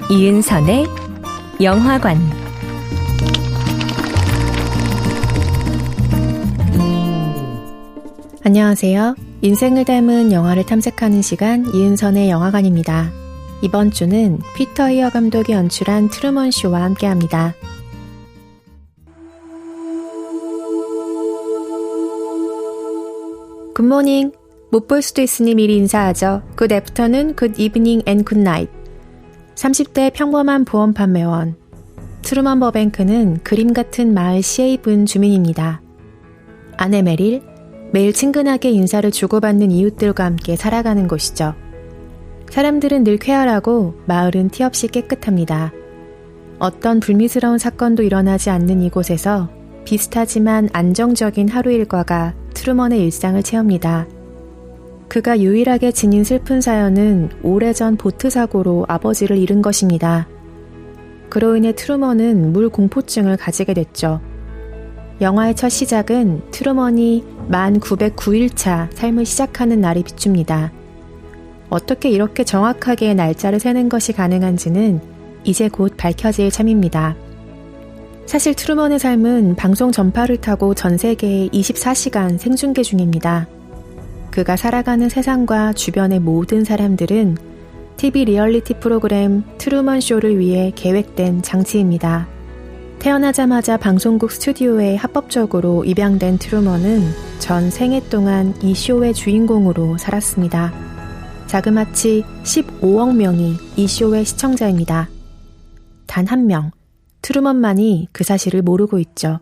이은선의 영화관, 안녕하세요. 인생을 닮은 영화를 탐색하는 시간 이은선의 영화관입니다. 이번 주는 피터 웨어 감독이 연출한 트루먼 쇼와 함께합니다. 굿모닝. 못 볼 수도 있으니 미리 인사하죠. 굿 애프터눈, 굿 이브닝 앤 굿 나잇. 30대 평범한 보험 판매원 트루먼 버뱅크는 그림 같은 마을 시에이븐 주민입니다. 아내 메릴, 매일 친근하게 인사를 주고받는 이웃들과 함께 살아가는 곳이죠. 사람들은 늘 쾌활하고 마을은 티 없이 깨끗합니다. 어떤 불미스러운 사건도 일어나지 않는 이곳에서 비슷하지만 안정적인 하루 일과가 트루먼의 일상을 채웁니다. 그가 유일하게 지닌 슬픈 사연은 오래전 보트 사고로 아버지를 잃은 것입니다. 그로 인해 트루먼은 물 공포증을 가지게 됐죠. 영화의 첫 시작은 트루먼이 만 909일차 삶을 시작하는 날이 비춥니다. 어떻게 이렇게 정확하게 날짜를 세는 것이 가능한지는 이제 곧 밝혀질 참입니다. 사실 트루먼의 삶은 방송 전파를 타고 전 세계에 24시간 생중계 중입니다. 그가 살아가는 세상과 주변의 모든 사람들은 TV 리얼리티 프로그램 트루먼 쇼를 위해 계획된 장치입니다. 태어나자마자 방송국 스튜디오에 합법적으로 입양된 트루먼은 전 생애 동안 이 쇼의 주인공으로 살았습니다. 자그마치 15억 명이 이 쇼의 시청자입니다. 단 한 명, 트루먼만이 그 사실을 모르고 있죠.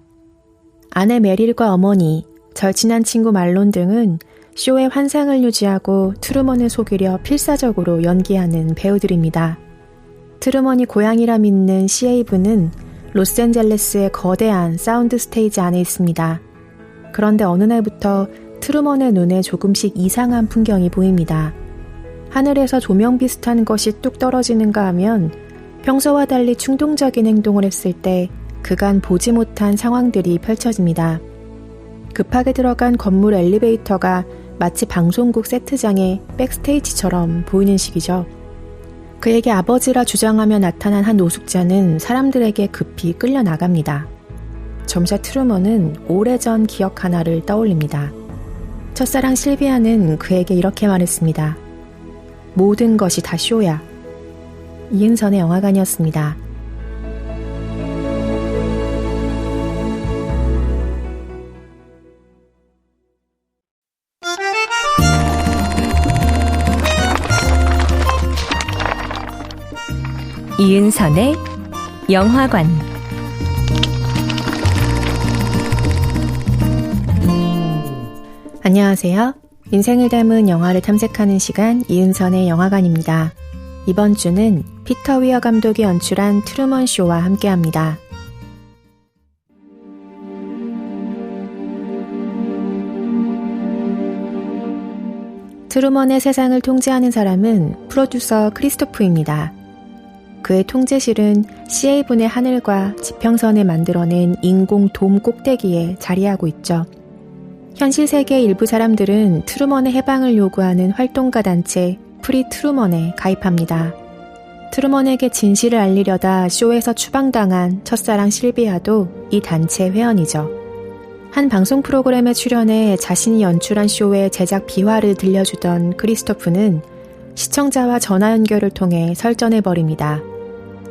아내 메릴과 어머니, 절친한 친구 말론 등은 쇼의 환상을 유지하고 트루먼을 속이려 필사적으로 연기하는 배우들입니다. 트루먼이 고향이라 믿는 시에이븐은 로스앤젤레스의 거대한 사운드 스테이지 안에 있습니다. 그런데 어느 날부터 트루먼의 눈에 조금씩 이상한 풍경이 보입니다. 하늘에서 조명 비슷한 것이 뚝 떨어지는가 하면 평소와 달리 충동적인 행동을 했을 때 그간 보지 못한 상황들이 펼쳐집니다. 급하게 들어간 건물 엘리베이터가 마치 방송국 세트장의 백스테이지처럼 보이는 식이죠. 그에게 아버지라 주장하며 나타난 한 노숙자는 사람들에게 급히 끌려나갑니다. 점차 트루먼은 오래전 기억 하나를 떠올립니다. 첫사랑 실비아는 그에게 이렇게 말했습니다. 모든 것이 다 쇼야. 이은선의 영화관이었습니다. 이은선의 영화관, 안녕하세요. 인생을 닮은 영화를 탐색하는 시간 이은선의 영화관입니다. 이번 주는 피터 웨어 감독이 연출한 트루먼 쇼와 함께합니다. 트루먼의 세상을 통제하는 사람은 프로듀서 크리스토프입니다. 그의 통제실은 시에이븐의 하늘과 지평선을 만들어낸 인공 돔 꼭대기에 자리하고 있죠. 현실 세계의 일부 사람들은 트루먼의 해방을 요구하는 활동가 단체 프리 트루먼에 가입합니다. 트루먼에게 진실을 알리려다 쇼에서 추방당한 첫사랑 실비아도 이 단체 회원이죠. 한 방송 프로그램에 출연해 자신이 연출한 쇼의 제작 비화를 들려주던 크리스토프는 시청자와 전화 연결을 통해 설전해버립니다.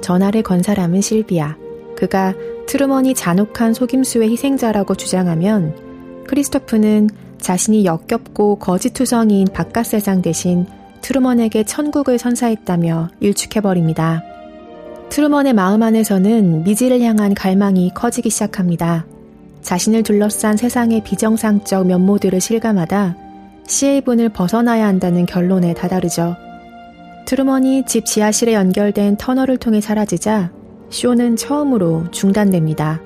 전화를 건 사람은 실비아. 그가 트루먼이 잔혹한 속임수의 희생자라고 주장하면 크리스토프는 자신이 역겹고 거짓투성이인 바깥 세상 대신 트루먼에게 천국을 선사했다며 일축해버립니다. 트루먼의 마음 안에서는 미지를 향한 갈망이 커지기 시작합니다. 자신을 둘러싼 세상의 비정상적 면모들을 실감하다 시에이븐을 벗어나야 한다는 결론에 다다르죠. 트루먼이 집 지하실에 연결된 터널을 통해 사라지자 쇼는 처음으로 중단됩니다.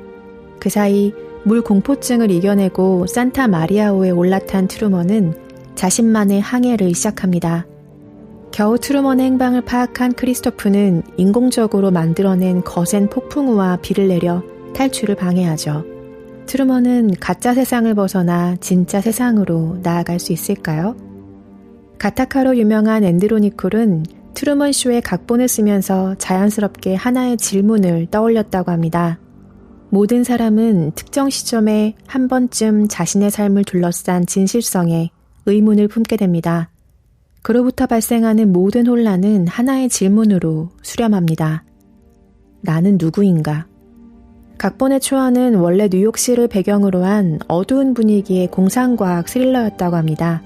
그 사이 물 공포증을 이겨내고 산타 마리아호에 올라탄 트루먼은 자신만의 항해를 시작합니다. 겨우 트루먼의 행방을 파악한 크리스토프는 인공적으로 만들어낸 거센 폭풍우와 비를 내려 탈출을 방해하죠. 트루먼은 가짜 세상을 벗어나 진짜 세상으로 나아갈 수 있을까요? 가타카로 유명한 앤드로 니콜은 트루먼 쇼의 각본을 쓰면서 자연스럽게 하나의 질문을 떠올렸다고 합니다. 모든 사람은 특정 시점에 한 번쯤 자신의 삶을 둘러싼 진실성에 의문을 품게 됩니다. 그로부터 발생하는 모든 혼란은 하나의 질문으로 수렴합니다. 나는 누구인가? 각본의 초안은 원래 뉴욕시를 배경으로 한 어두운 분위기의 공상과학 스릴러였다고 합니다.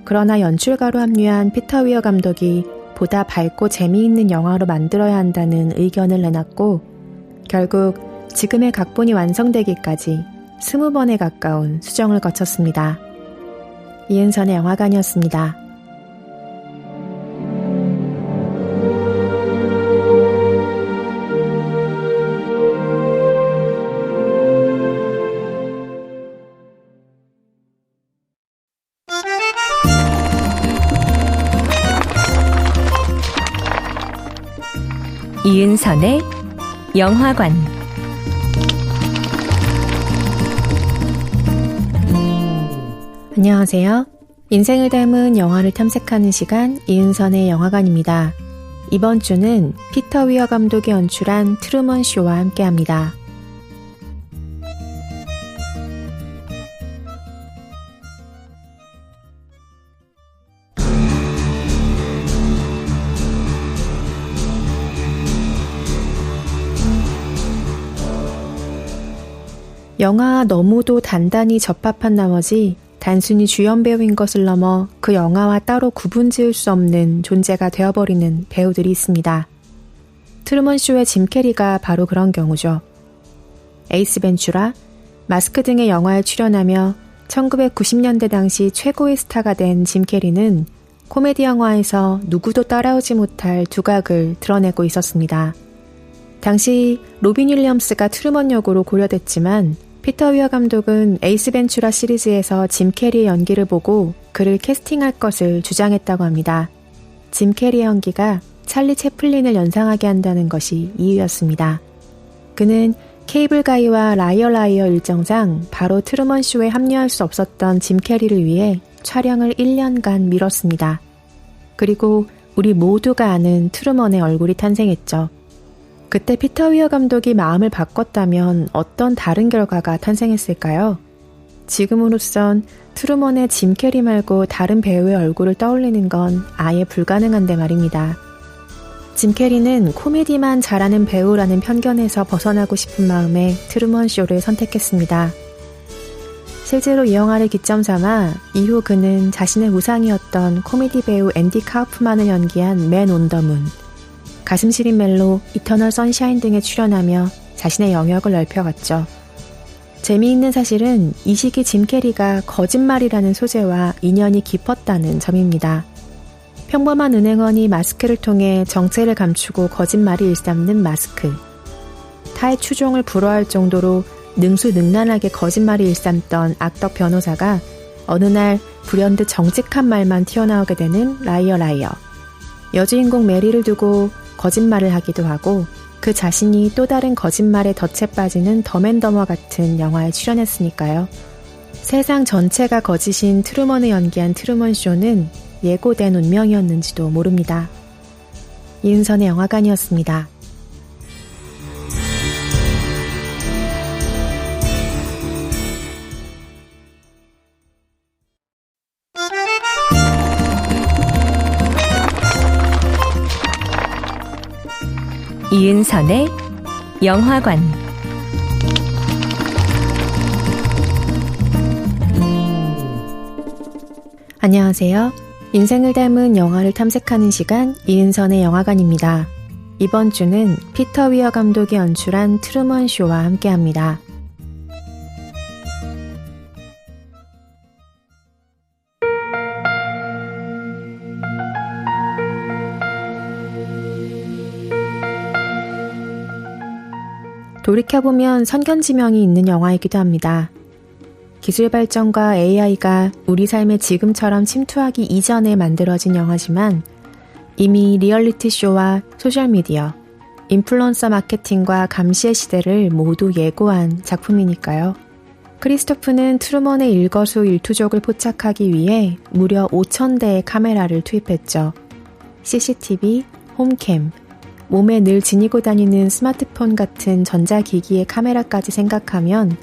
그러나 연출가로 합류한 피터 위어 감독이 보다 밝고 재미있는 영화로 만들어야 한다는 의견을 내놨고 결국 지금의 각본이 완성되기까지 20번에 가까운 수정을 거쳤습니다. 이은선의 영화관이었습니다. 이은선의 영화관. 안녕하세요. 인생을 닮은 영화를 탐색하는 시간 이은선의 영화관입니다. 이번 주는 피터 위어 감독이 연출한 트루먼 쇼와 함께합니다. 영화와 너무도 단단히 접합한 나머지 단순히 주연 배우인 것을 넘어 그 영화와 따로 구분지을 수 없는 존재가 되어버리는 배우들이 있습니다. 트루먼 쇼의 짐 캐리가 바로 그런 경우죠. 에이스 벤츄라, 마스크 등의 영화에 출연하며 1990년대 당시 최고의 스타가 된 짐 캐리는 코미디 영화에서 누구도 따라오지 못할 두각을 드러내고 있었습니다. 당시 로빈 윌리엄스가 트루먼 역으로 고려됐지만 피터 위어 감독은 에이스 벤츄라 시리즈에서 짐 캐리의 연기를 보고 그를 캐스팅할 것을 주장했다고 합니다. 짐 캐리의 연기가 찰리 채플린을 연상하게 한다는 것이 이유였습니다. 그는 케이블 가이와 라이어 라이어 일정상 바로 트루먼 쇼에 합류할 수 없었던 짐 캐리를 위해 촬영을 1년간 미뤘습니다. 그리고 우리 모두가 아는 트루먼의 얼굴이 탄생했죠. 그때 피터 위어 감독이 마음을 바꿨다면 어떤 다른 결과가 탄생했을까요? 지금으로선 트루먼의 짐 캐리 말고 다른 배우의 얼굴을 떠올리는 건 아예 불가능한데 말입니다. 짐 캐리는 코미디만 잘하는 배우라는 편견에서 벗어나고 싶은 마음에 트루먼 쇼를 선택했습니다. 실제로 이 영화를 기점 삼아 이후 그는 자신의 우상이었던 코미디 배우 앤디 카우프만을 연기한 맨 온 더 문, 가슴 시린 멜로, 이터널 선샤인 등에 출연하며 자신의 영역을 넓혀갔죠. 재미있는 사실은 이 시기 짐 캐리가 거짓말이라는 소재와 인연이 깊었다는 점입니다. 평범한 은행원이 마스크를 통해 정체를 감추고 거짓말을 일삼는 마스크. 타의 추종을 불허할 정도로 능수능란하게 거짓말을 일삼던 악덕 변호사가 어느 날 불현듯 정직한 말만 튀어나오게 되는 라이어 라이어. 여주인공 메리를 두고 거짓말을 하기도 하고 그 자신이 또 다른 거짓말에 덫에 빠지는 덤앤더머 같은 영화에 출연했으니까요. 세상 전체가 거짓인 트루먼을 연기한 트루먼 쇼는 예고된 운명이었는지도 모릅니다. 이은선의 영화관이었습니다. 이은선의 영화관. 안녕하세요. 인생을 닮은 영화를 탐색하는 시간 이은선의 영화관입니다. 이번 주는 피터 위어 감독이 연출한 트루먼 쇼와 함께합니다. 돌이켜보면 선견지명이 있는 영화이기도 합니다. 기술 발전과 AI가 우리 삶에 지금처럼 침투하기 이전에 만들어진 영화지만 이미 리얼리티 쇼와 소셜미디어, 인플루언서 마케팅과 감시의 시대를 모두 예고한 작품이니까요. 크리스토프는 트루먼의 일거수일투족을 포착하기 위해 무려 5,000대의 카메라를 투입했죠. CCTV, 홈캠, 몸에 늘 지니고 다니는 스마트폰 같은 전자기기의 카메라까지 생각하면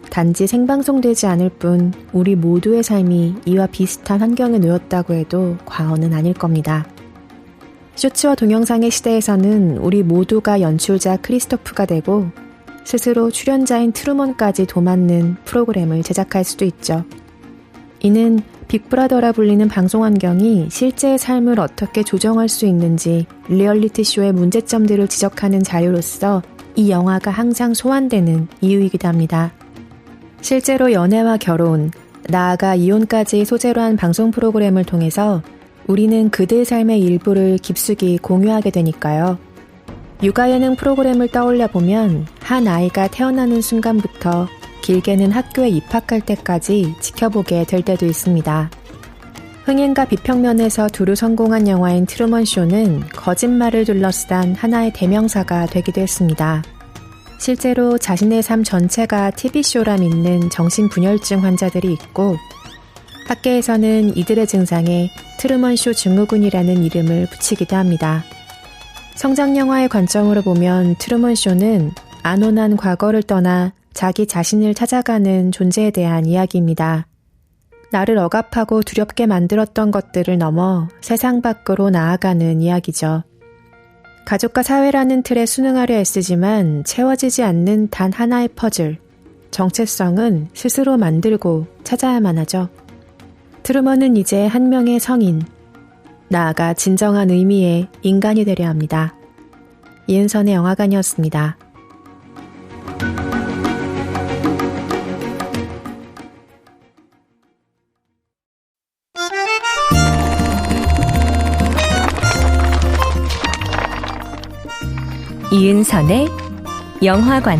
단지 생방송되지 않을 뿐 우리 모두의 삶이 이와 비슷한 환경에 놓였다고 해도 과언은 아닐 겁니다. 쇼츠와 동영상의 시대에서는 우리 모두가 연출자 크리스토프가 되고 스스로 출연자인 트루먼까지 도맡는 프로그램을 제작할 수도 있죠. 이는 빅브라더라 불리는 방송 환경이 실제의 삶을 어떻게 조정할 수 있는지 리얼리티쇼의 문제점들을 지적하는 자료로서 이 영화가 항상 소환되는 이유이기도 합니다. 실제로 연애와 결혼, 나아가 이혼까지 소재로 한 방송 프로그램을 통해서 우리는 그들 삶의 일부를 깊숙이 공유하게 되니까요. 육아 예능 프로그램을 떠올려 보면 한 아이가 태어나는 순간부터 길게는 학교에 입학할 때까지 지켜보게 될 때도 있습니다. 흥행과 비평면에서 두루 성공한 영화인 트루먼 쇼는 거짓말을 둘러싼 하나의 대명사가 되기도 했습니다. 실제로 자신의 삶 전체가 TV쇼라 믿는 정신분열증 환자들이 있고 학계에서는 이들의 증상에 트루먼쇼 증후군이라는 이름을 붙이기도 합니다. 성장영화의 관점으로 보면 트루먼쇼는 안온한 과거를 떠나 자기 자신을 찾아가는 존재에 대한 이야기입니다. 나를 억압하고 두렵게 만들었던 것들을 넘어 세상 밖으로 나아가는 이야기죠. 가족과 사회라는 틀에 순응하려 애쓰지만 채워지지 않는 단 하나의 퍼즐, 정체성은 스스로 만들고 찾아야만 하죠. 트루먼은 이제 한 명의 성인, 나아가 진정한 의미의 인간이 되려 합니다. 이은선의 영화관이었습니다. 이은선의 영화관.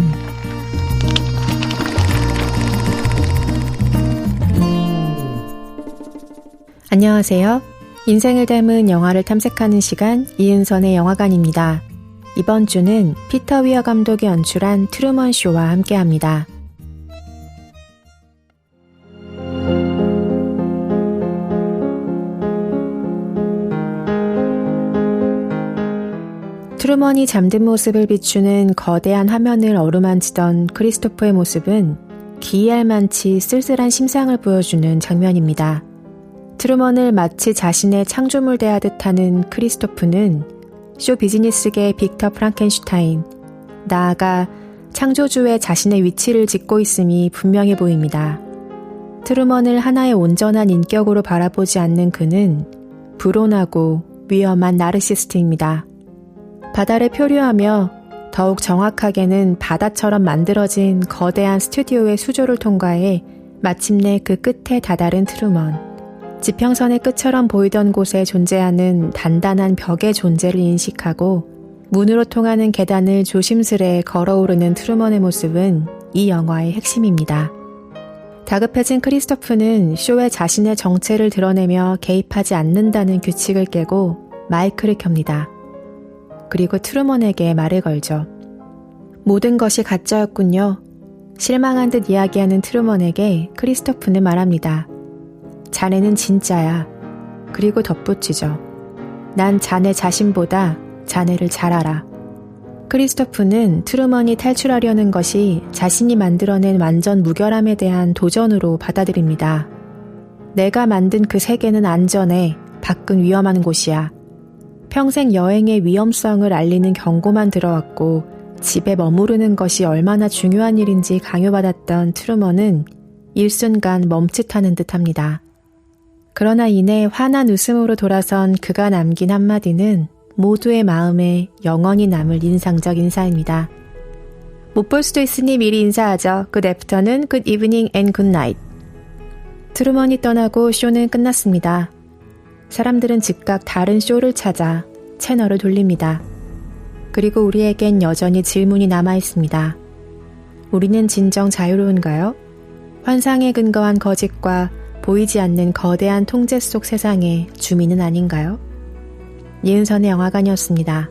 안녕하세요. 인생을 닮은 영화를 탐색하는 시간 이은선의 영화관입니다. 이번 주는 피터 위어 감독이 연출한 트루먼 쇼와 함께합니다. 트루먼이 잠든 모습을 비추는 거대한 화면을 어루만지던 크리스토프의 모습은 기이할 만치 쓸쓸한 심상을 보여주는 장면입니다. 트루먼을 마치 자신의 창조물 대하듯 하는 크리스토프는 쇼 비즈니스계 빅터 프랑켄슈타인, 나아가 창조주의 자신의 위치를 짓고 있음이 분명해 보입니다. 트루먼을 하나의 온전한 인격으로 바라보지 않는 그는 불온하고 위험한 나르시스트입니다. 바다를 표류하며 더욱 정확하게는 바다처럼 만들어진 거대한 스튜디오의 수조를 통과해 마침내 그 끝에 다다른 트루먼. 지평선의 끝처럼 보이던 곳에 존재하는 단단한 벽의 존재를 인식하고 문으로 통하는 계단을 조심스레 걸어오르는 트루먼의 모습은 이 영화의 핵심입니다. 다급해진 크리스토프는 쇼에 자신의 정체를 드러내며 개입하지 않는다는 규칙을 깨고 마이크를 켭니다. 그리고 트루먼에게 말을 걸죠. 모든 것이 가짜였군요. 실망한 듯 이야기하는 트루먼에게 크리스토프는 말합니다. 자네는 진짜야. 그리고 덧붙이죠. 난 자네 자신보다 자네를 잘 알아. 크리스토프는 트루먼이 탈출하려는 것이 자신이 만들어낸 완전 무결함에 대한 도전으로 받아들입니다. 내가 만든 그 세계는 안전해. 밖은 위험한 곳이야. 평생 여행의 위험성을 알리는 경고만 들어왔고 집에 머무르는 것이 얼마나 중요한 일인지 강요받았던 트루먼은 일순간 멈칫하는 듯합니다. 그러나 이내 환한 웃음으로 돌아선 그가 남긴 한마디는 모두의 마음에 영원히 남을 인상적 인사입니다. 못 볼 수도 있으니 미리 인사하죠. Good afternoon, good evening and good night. 트루먼이 떠나고 쇼는 끝났습니다. 사람들은 즉각 다른 쇼를 찾아 채널을 돌립니다. 그리고 우리에겐 여전히 질문이 남아있습니다. 우리는 진정 자유로운가요? 환상에 근거한 거짓과 보이지 않는 거대한 통제 속 세상의 주민은 아닌가요? 이은선의 영화관이었습니다.